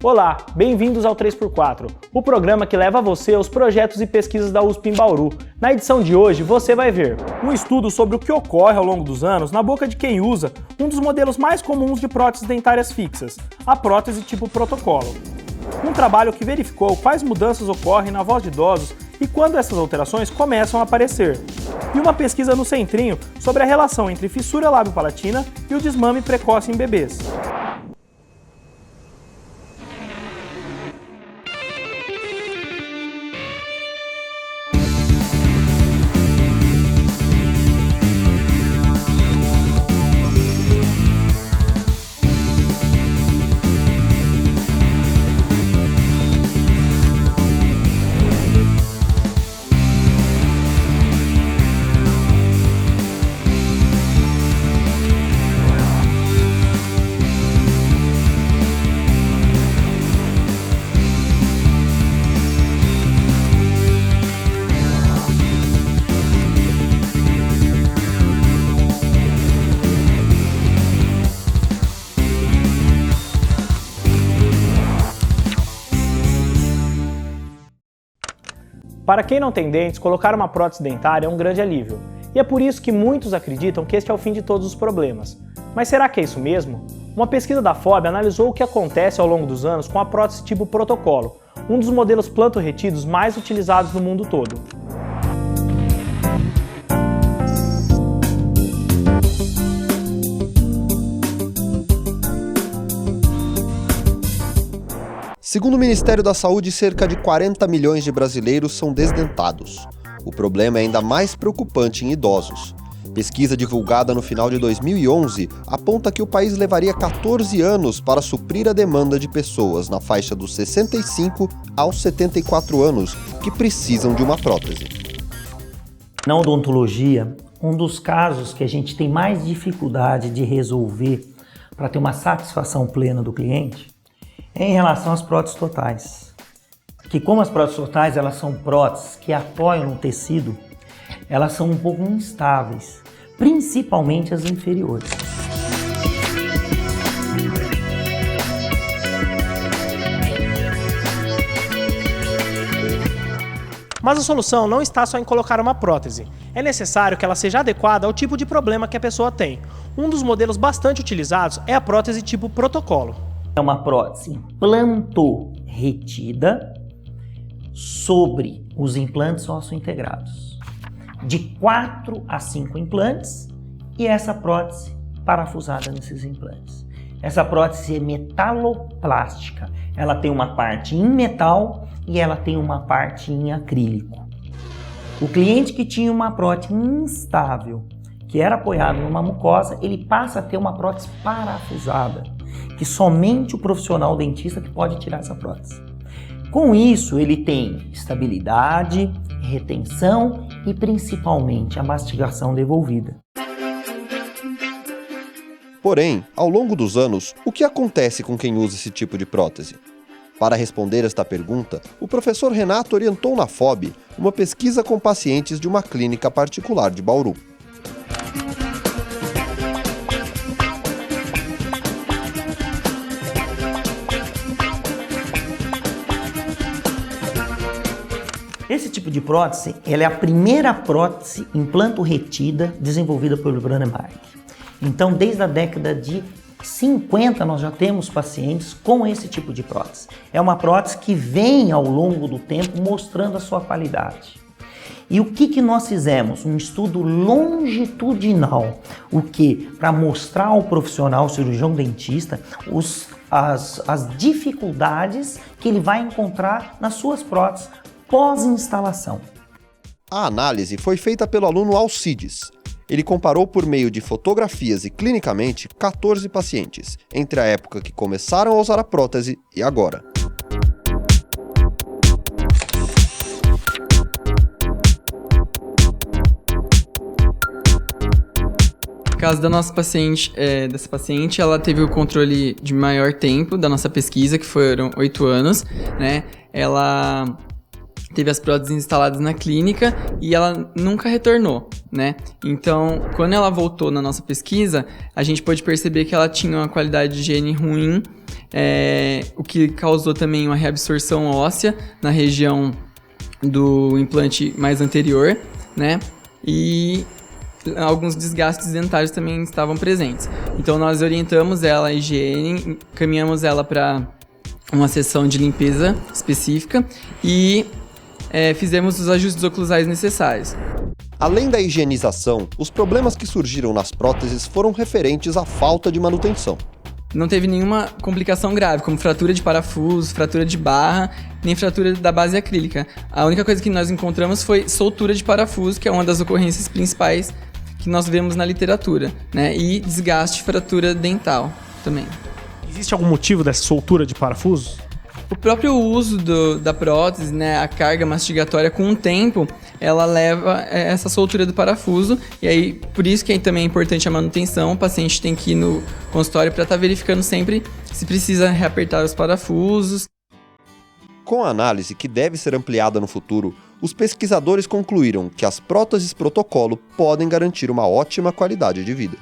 Olá, bem-vindos ao 3x4, o programa que leva você aos projetos e pesquisas da USP em Bauru. Na edição de hoje, você vai ver um estudo sobre o que ocorre ao longo dos anos na boca de quem usa um dos modelos mais comuns de próteses dentárias fixas, a prótese tipo protocolo. Um trabalho que verificou quais mudanças ocorrem na voz de idosos e quando essas alterações começam a aparecer. E uma pesquisa no Centrinho sobre a relação entre fissura lábio-palatina e o desmame precoce em bebês. Para quem não tem dentes, colocar uma prótese dentária é um grande alívio. E é por isso que muitos acreditam que este é o fim de todos os problemas. Mas será que é isso mesmo? Uma pesquisa da FOB analisou o que acontece ao longo dos anos com a prótese tipo protocolo, um dos modelos planto-retidos mais utilizados no mundo todo. Segundo o Ministério da Saúde, cerca de 40 milhões de brasileiros são desdentados. O problema é ainda mais preocupante em idosos. Pesquisa divulgada no final de 2011 aponta que o país levaria 14 anos para suprir a demanda de pessoas na faixa dos 65 aos 74 anos que precisam de uma prótese. Na odontologia, um dos casos que a gente tem mais dificuldade de resolver para ter uma satisfação plena do cliente é em relação às próteses totais. Que como as próteses totais elas são próteses que apoiam no tecido, elas são um pouco instáveis, principalmente as inferiores. Mas a solução não está só em colocar uma prótese. É necessário que ela seja adequada ao tipo de problema que a pessoa tem. Um dos modelos bastante utilizados é a prótese tipo protocolo. É uma prótese planto-retida sobre os implantes ósseo-integrados, de 4 a 5 implantes, e essa prótese parafusada nesses implantes. Essa prótese é metaloplástica, ela tem uma parte em metal e ela tem uma parte em acrílico. O cliente que tinha uma prótese instável, que era apoiado numa mucosa, ele passa a ter uma prótese parafusada, que somente o profissional dentista que pode tirar essa prótese. Com isso, ele tem estabilidade, retenção e principalmente a mastigação devolvida. Porém, ao longo dos anos, o que acontece com quem usa esse tipo de prótese? Para responder esta pergunta, o professor Renato orientou na FOB uma pesquisa com pacientes de uma clínica particular de Bauru. Esse tipo de prótese, ela é a primeira prótese implanto-retida desenvolvida pelo Brånemark. Então, desde a década de 50, nós já temos pacientes com esse tipo de prótese. É uma prótese que vem ao longo do tempo mostrando a sua qualidade. E o que nós fizemos? Um estudo longitudinal. O que? Para mostrar ao profissional cirurgião dentista as dificuldades que ele vai encontrar nas suas próteses pós-instalação. A análise foi feita pelo aluno Alcides. Ele comparou por meio de fotografias e clinicamente 14 pacientes, entre a época que começaram a usar a prótese e agora. No caso da nossa paciente, dessa paciente, ela teve o controle de maior tempo da nossa pesquisa, que foram 8 anos, né? Ela teve as próteses instaladas na clínica e ela nunca retornou, né? Então, quando ela voltou na nossa pesquisa, a gente pôde perceber que ela tinha uma qualidade de higiene ruim, o que causou também uma reabsorção óssea na região do implante mais anterior, né? E alguns desgastes dentários também estavam presentes. Então, nós orientamos ela à higiene, encaminhamos ela para uma sessão de limpeza específica e fizemos os ajustes oclusais necessários. Além da higienização, os problemas que surgiram nas próteses foram referentes à falta de manutenção. Não teve nenhuma complicação grave, como fratura de parafuso, fratura de barra, nem fratura da base acrílica. A única coisa que nós encontramos foi soltura de parafuso, que é uma das ocorrências principais que nós vemos na literatura, né? E desgaste, fratura dental também. Existe algum motivo dessa soltura de parafusos? O próprio uso da prótese, né, a carga mastigatória, com o tempo, ela leva essa soltura do parafuso, e aí por isso que também é importante a manutenção. O paciente tem que ir no consultório para estar verificando sempre se precisa reapertar os parafusos. Com a análise, que deve ser ampliada no futuro, os pesquisadores concluíram que as próteses protocolo podem garantir uma ótima qualidade de vida.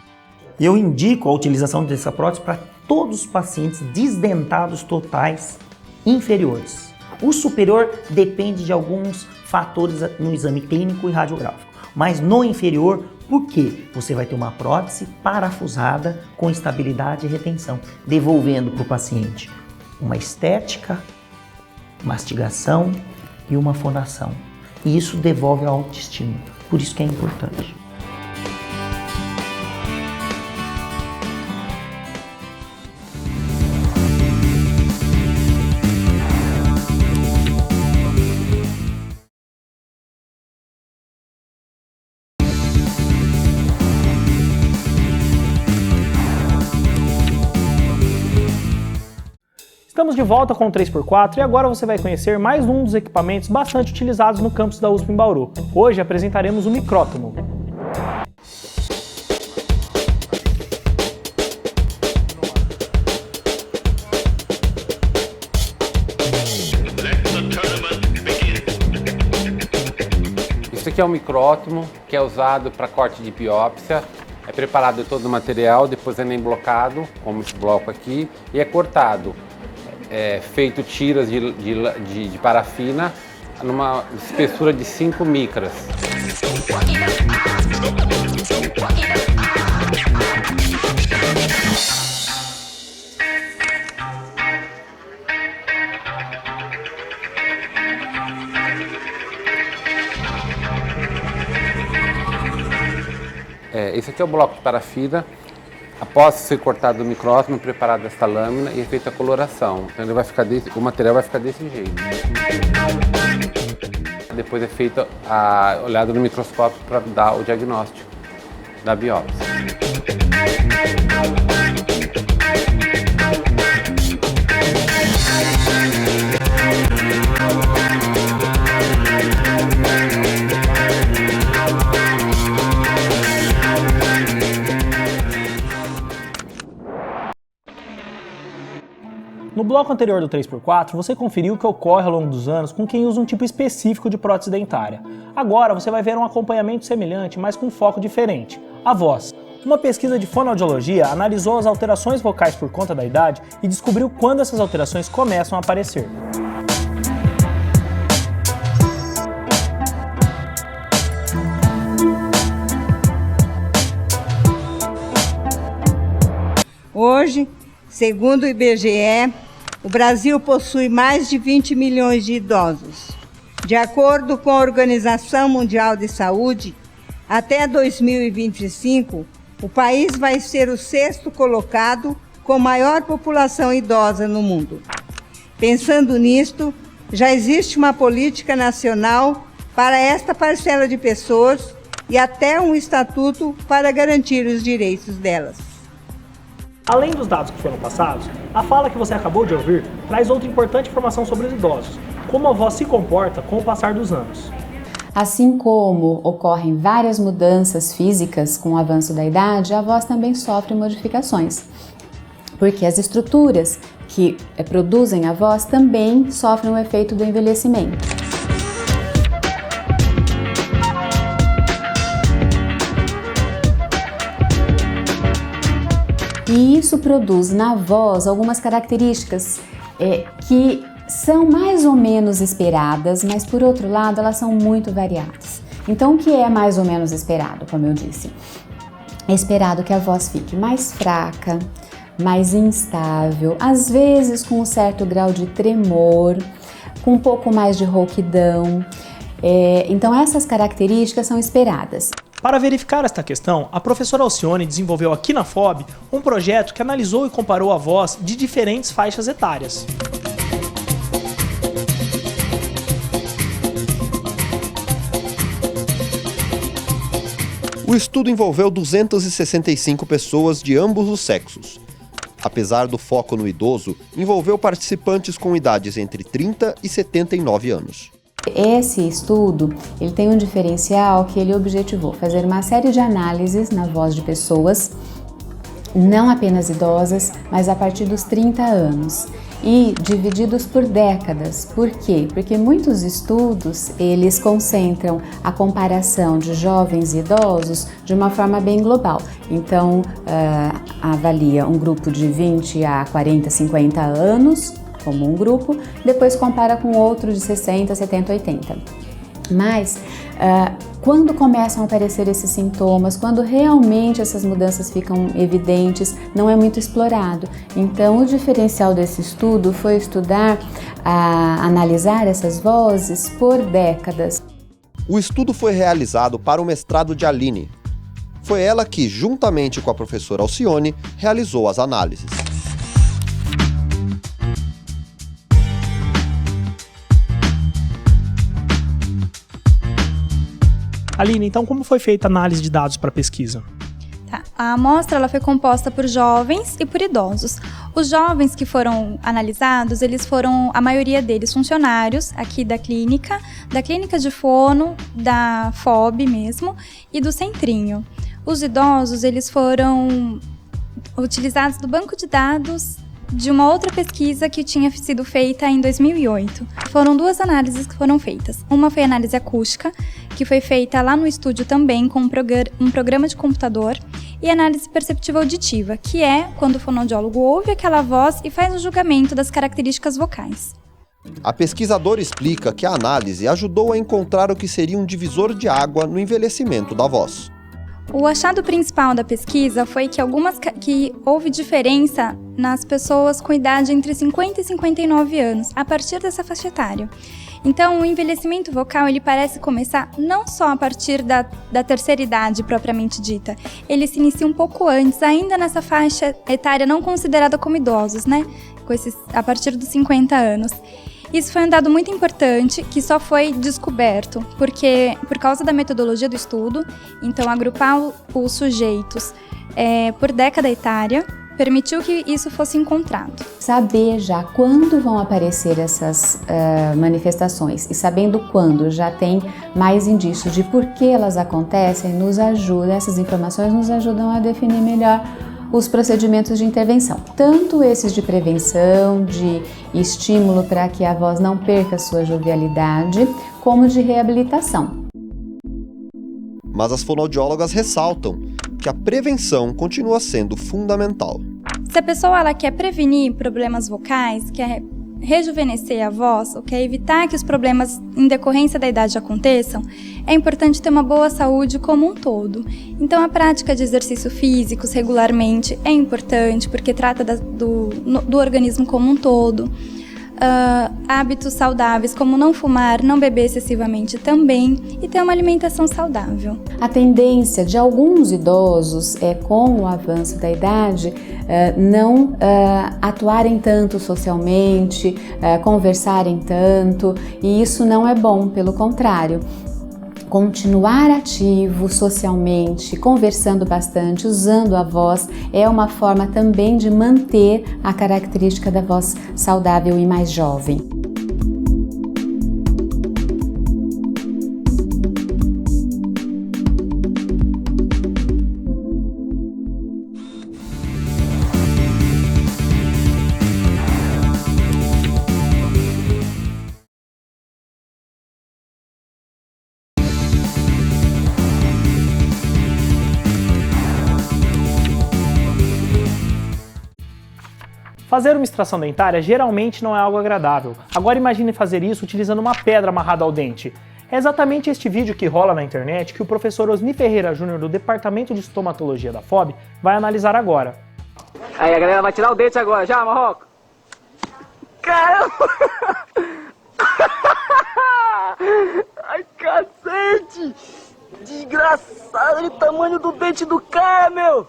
Eu indico a utilização dessa prótese para todos os pacientes desdentados totais inferiores. O superior depende de alguns fatores no exame clínico e radiográfico, mas no inferior, por quê? Você vai ter uma prótese parafusada com estabilidade e retenção, devolvendo para o paciente uma estética, mastigação e uma fonação. E isso devolve a autoestima, por isso que é importante. Estamos de volta com o 3x4 e agora você vai conhecer mais um dos equipamentos bastante utilizados no campus da USP em Bauru. Hoje apresentaremos o micrótomo. Isso aqui é um micrótomo que é usado para corte de biópsia. É preparado todo o material, depois é emblocado, como esse bloco aqui, e é cortado. Feito tiras de parafina numa espessura de 5 micras. Esse aqui é o bloco de parafina. Após ser cortado o micrótomo, preparada esta lâmina e é feita a coloração. Então o material vai ficar desse jeito. Depois é feita a olhada no microscópio para dar o diagnóstico da biópsia. No bloco anterior do 3x4, você conferiu o que ocorre ao longo dos anos com quem usa um tipo específico de prótese dentária. Agora você vai ver um acompanhamento semelhante, mas com foco diferente: a voz. Uma pesquisa de fonoaudiologia analisou as alterações vocais por conta da idade e descobriu quando essas alterações começam a aparecer. Hoje, segundo o IBGE, o Brasil possui mais de 20 milhões de idosos. De acordo com a Organização Mundial de Saúde, até 2025, o país vai ser o 6º colocado com maior população idosa no mundo. Pensando nisto, já existe uma política nacional para esta parcela de pessoas e até um estatuto para garantir os direitos delas. Além dos dados que foram passados, a fala que você acabou de ouvir traz outra importante informação sobre os idosos, como a voz se comporta com o passar dos anos. Assim como ocorrem várias mudanças físicas com o avanço da idade, a voz também sofre modificações, porque as estruturas que produzem a voz também sofrem o efeito do envelhecimento. E isso produz na voz algumas características que são mais ou menos esperadas, mas por outro lado elas são muito variadas. Então o que é mais ou menos esperado, como eu disse? É esperado que a voz fique mais fraca, mais instável, às vezes com um certo grau de tremor, com um pouco mais de rouquidão. Então essas características são esperadas. Para verificar esta questão, a professora Alcione desenvolveu aqui na FOB um projeto que analisou e comparou a voz de diferentes faixas etárias. O estudo envolveu 265 pessoas de ambos os sexos. Apesar do foco no idoso, envolveu participantes com idades entre 30 e 79 anos. Esse estudo ele tem um diferencial que ele objetivou fazer uma série de análises na voz de pessoas, não apenas idosas, mas a partir dos 30 anos. E divididos por décadas. Por quê? Porque muitos estudos, eles concentram a comparação de jovens e idosos de uma forma bem global. Então, avalia um grupo de 20 a 40, 50 anos, como um grupo, depois compara com outro de 60, 70, 80. Mas, quando começam a aparecer esses sintomas, quando realmente essas mudanças ficam evidentes, não é muito explorado. Então, o diferencial desse estudo foi analisar essas vozes por décadas. O estudo foi realizado para o mestrado de Aline. Foi ela que, juntamente com a professora Alcione, realizou as análises. Aline, então como foi feita a análise de dados para a pesquisa? A amostra ela foi composta por jovens e por idosos. Os jovens que foram analisados, eles foram, a maioria deles, funcionários aqui da clínica de fono, da FOB mesmo, e do centrinho. Os idosos, eles foram utilizados do banco de dados de uma outra pesquisa que tinha sido feita em 2008. Foram duas análises que foram feitas. Uma foi a análise acústica, que foi feita lá no estúdio também com um programa de computador, e a análise perceptiva auditiva, que é quando o fonoaudiólogo ouve aquela voz e faz o julgamento das características vocais. A pesquisadora explica que a análise ajudou a encontrar o que seria um divisor de água no envelhecimento da voz. O achado principal da pesquisa foi que houve diferença nas pessoas com idade entre 50 e 59 anos, a partir dessa faixa etária. Então, o envelhecimento vocal ele parece começar não só a partir da terceira idade propriamente dita, ele se inicia um pouco antes, ainda nessa faixa etária não considerada como idosos, né? A partir dos 50 anos. Isso foi um dado muito importante que só foi descoberto por causa da metodologia do estudo. Então, agrupar os sujeitos por década etária permitiu que isso fosse encontrado. Saber já quando vão aparecer essas manifestações e sabendo quando já tem mais indícios de por que elas acontecem, essas informações nos ajudam a definir melhor os procedimentos de intervenção, tanto esses de prevenção, de estímulo para que a voz não perca sua jovialidade, como de reabilitação. Mas as fonoaudiólogas ressaltam que a prevenção continua sendo fundamental. Se a pessoa ela quer prevenir problemas vocais, quer rejuvenescer a voz, ou quer evitar que os problemas em decorrência da idade aconteçam, é importante ter uma boa saúde como um todo. Então, a prática de exercícios físicos regularmente é importante, porque trata do organismo como um todo. Hábitos saudáveis, como não fumar, não beber excessivamente também, e ter uma alimentação saudável. A tendência de alguns idosos com o avanço da idade, não atuarem tanto socialmente, conversarem tanto, e isso não é bom, pelo contrário. Continuar ativo socialmente, conversando bastante, usando a voz, é uma forma também de manter a característica da voz saudável e mais jovem. Fazer uma extração dentária geralmente não é algo agradável. Agora imagine fazer isso utilizando uma pedra amarrada ao dente. É exatamente este vídeo que rola na internet que o professor Osni Ferreira Júnior do Departamento de Estomatologia da FOB vai analisar agora. Aí a galera vai tirar o dente agora, já, Marroco? Caramba! Ai, cacete! Desgraçado, olha o tamanho do dente do cara, meu!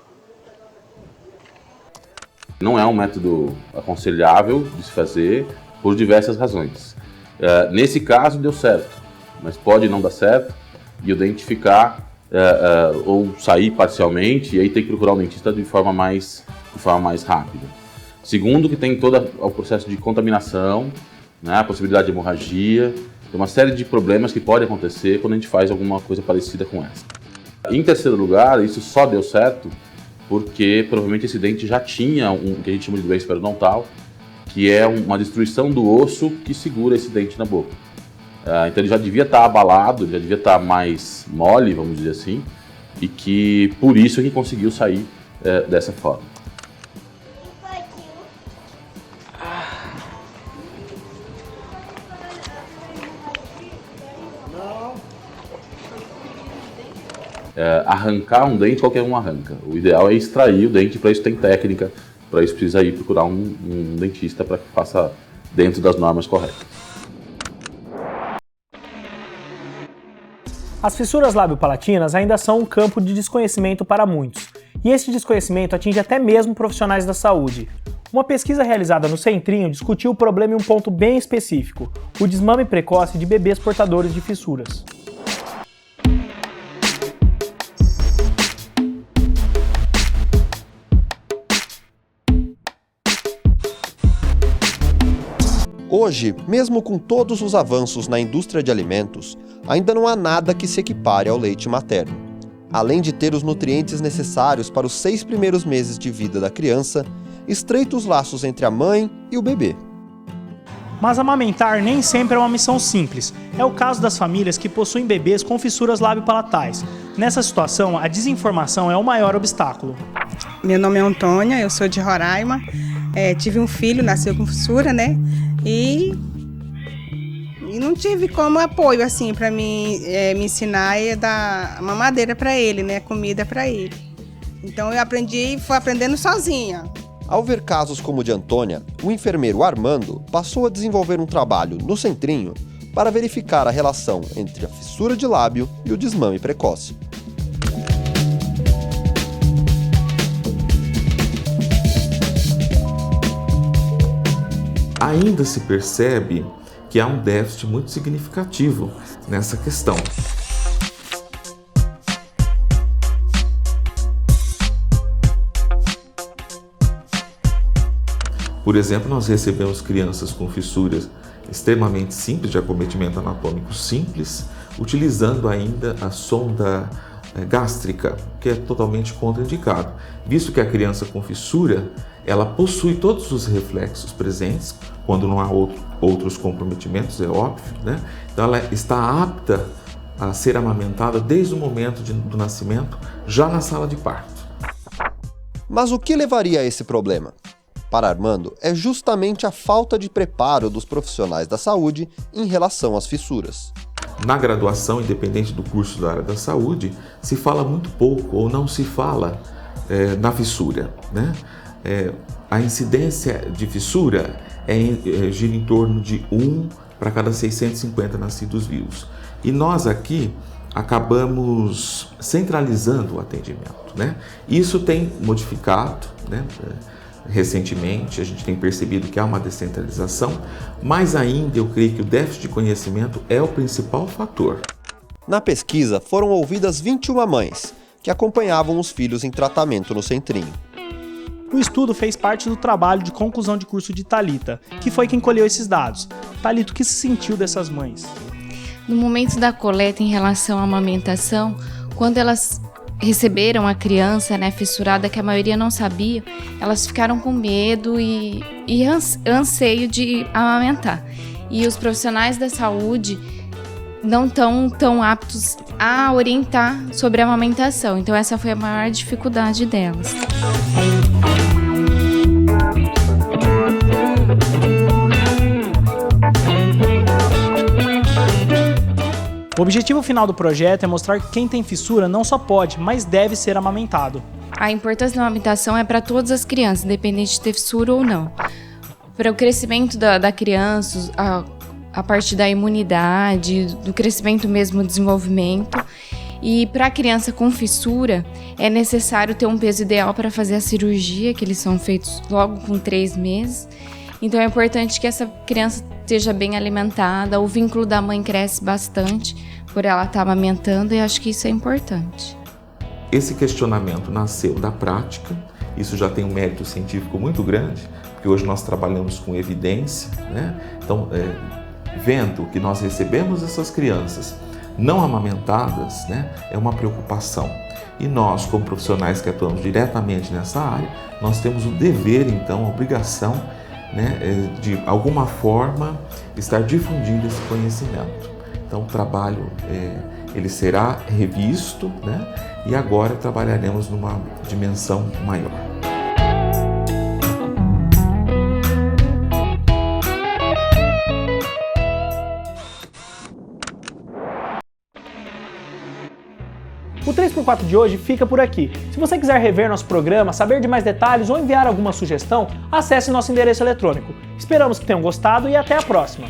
Não é um método aconselhável de se fazer por diversas razões. Nesse caso deu certo, mas pode não dar certo e o dente ficar ou sair parcialmente e aí tem que procurar um dentista de forma mais rápida. Segundo, que tem todo o processo de contaminação, né, a possibilidade de hemorragia, tem uma série de problemas que podem acontecer quando a gente faz alguma coisa parecida com essa. Em terceiro lugar, isso só deu certo porque provavelmente esse dente já tinha o que a gente chama de doença periodontal, que é uma destruição do osso que segura esse dente na boca. Então ele já devia estar abalado, já devia estar mais mole, vamos dizer assim, e que por isso ele conseguiu sair dessa forma. Arrancar um dente, qualquer um arranca. O ideal é extrair o dente, para isso tem técnica, para isso precisa ir procurar um dentista para que faça dentro das normas corretas. As fissuras lábio-palatinas ainda são um campo de desconhecimento para muitos, e este desconhecimento atinge até mesmo profissionais da saúde. Uma pesquisa realizada no Centrinho discutiu o problema em um ponto bem específico, o desmame precoce de bebês portadores de fissuras. Hoje, mesmo com todos os avanços na indústria de alimentos, ainda não há nada que se equipare ao leite materno. Além de ter os nutrientes necessários para os 6 primeiros meses de vida da criança, estreita os laços entre a mãe e o bebê. Mas amamentar nem sempre é uma missão simples. É o caso das famílias que possuem bebês com fissuras lábio-palatais. Nessa situação, a desinformação é o maior obstáculo. Meu nome é Antônia, eu sou de Roraima. Tive um filho, nasceu com fissura, né? E não tive como apoio, assim, para me ensinar e dar mamadeira para ele, né? Comida para ele. Então eu aprendi e fui aprendendo sozinha. Ao ver casos como o de Antônia, o enfermeiro Armando passou a desenvolver um trabalho no Centrinho para verificar a relação entre a fissura de lábio e o desmame precoce. Ainda se percebe que há um déficit muito significativo nessa questão. Por exemplo, nós recebemos crianças com fissuras extremamente simples, de acometimento anatômico simples, utilizando ainda a sonda gástrica, que é totalmente contraindicado, visto que a criança com fissura ela possui todos os reflexos presentes, quando não há outros comprometimentos, é óbvio, né? Então ela está apta a ser amamentada desde o momento do nascimento, já na sala de parto. Mas o que levaria a esse problema? Para Armando, é justamente a falta de preparo dos profissionais da saúde em relação às fissuras. Na graduação, independente do curso da área da saúde, se fala muito pouco ou não se fala na fissura, né? A incidência de fissura gira em torno de 1 para cada 650 nascidos vivos. E nós aqui acabamos centralizando o atendimento, né? Isso tem modificado, né? Recentemente, a gente tem percebido que há uma descentralização, mas ainda eu creio que o déficit de conhecimento é o principal fator. Na pesquisa, foram ouvidas 21 mães, que acompanhavam os filhos em tratamento no Centrinho. O estudo fez parte do trabalho de conclusão de curso de Thalita, que foi quem colheu esses dados. Thalita, o que se sentiu dessas mães? No momento da coleta em relação à amamentação, quando elas receberam a criança, né, fissurada, que a maioria não sabia, elas ficaram com medo e anseio de amamentar. E os profissionais da saúde não estão tão aptos a orientar sobre a amamentação. Então essa foi a maior dificuldade delas. O objetivo final do projeto é mostrar que quem tem fissura não só pode, mas deve ser amamentado. A importância da amamentação é para todas as crianças, independente de ter fissura ou não. Para o crescimento da criança, a parte da imunidade, do crescimento mesmo, do desenvolvimento. E para a criança com fissura, é necessário ter um peso ideal para fazer a cirurgia, que eles são feitos logo com 3 meses. Então é importante que essa criança esteja bem alimentada, o vínculo da mãe cresce bastante por ela estar amamentando e acho que isso é importante. Esse questionamento nasceu da prática, isso já tem um mérito científico muito grande, porque hoje nós trabalhamos com evidência, né? Então, vendo que nós recebemos essas crianças não amamentadas, né, é uma preocupação. E nós, como profissionais que atuamos diretamente nessa área, nós temos o dever, então, a obrigação, né, de alguma forma estar difundindo esse conhecimento. Então o trabalho ele será revisto, né, e agora trabalharemos numa dimensão maior. O 3x4 de hoje fica por aqui. Se você quiser rever nosso programa, saber de mais detalhes ou enviar alguma sugestão, acesse nosso endereço eletrônico. Esperamos que tenham gostado e até a próxima!